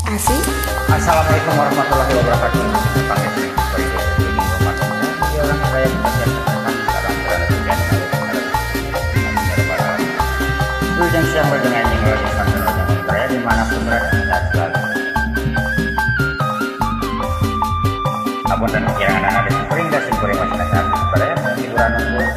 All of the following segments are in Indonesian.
Asik. Assalamualaikum warahmatullahi wabarakatuh. Pakai sering seperti ini rumahnya. Dia orang saya bekerja tentang dalam berada di dan siang berdengan yang lagi santai dengan saya dimanapun berada sehat selalu. Abon dan pikiran anak-anak dan sering dan simpuri masyarakat kepada yang hiburan untuk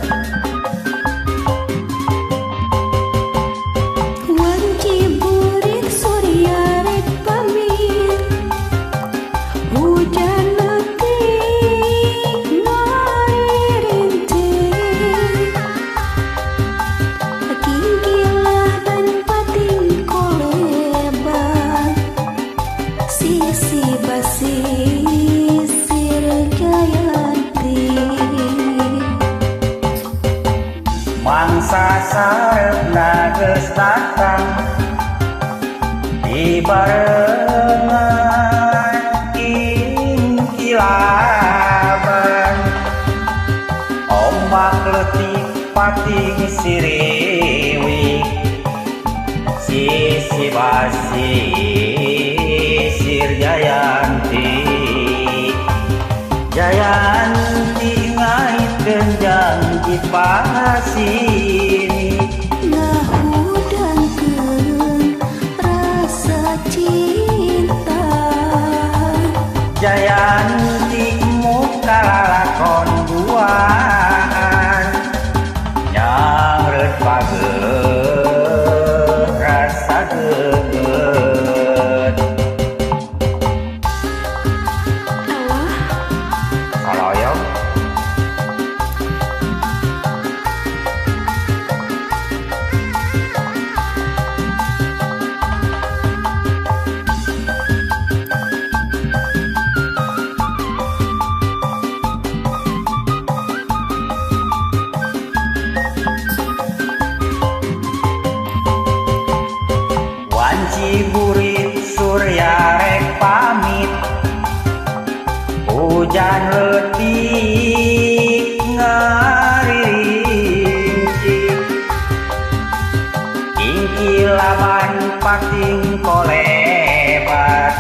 mangsa sarepna geus datang di barengan kilaban ombak leutik pating siriwik sisi basi sir Jayanti ngaitkeun janji pasini ngahudangkeun rasa cinta Jayanti muka lalakon duaan nyangreut pageuh rasa geungeut kaloyong wanci burit surya rek pamit hujan leutik ngarincik ingkilaban pating kolebat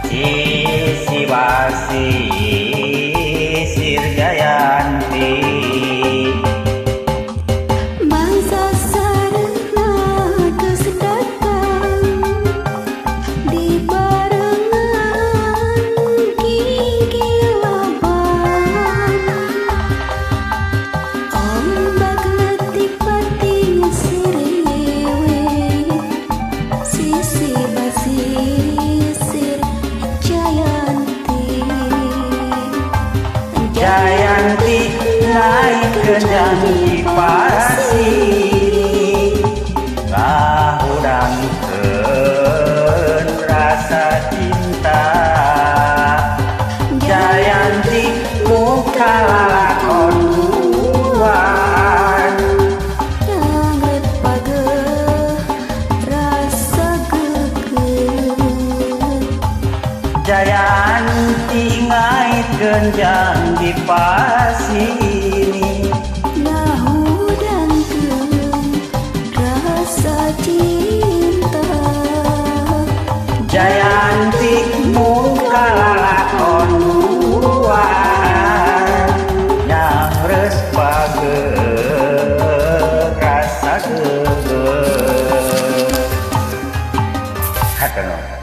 sisi basi sir Jayanti mangsa sarana geus datang di barengan kilaban ombak leutik pating siriwik sisi basi sir Jayanti ngaitkeun janji pasini ngahudangkeun rasa cinta Jayanti muka lalakon duaan nyangreut pageuh rasa geungeut Jayanti ngaitkeun janji pasini ngahudangkeun rasa cinta Jayanti muka lalakon duaan nyangreus pageuh rasa geungeut hatur nuhun.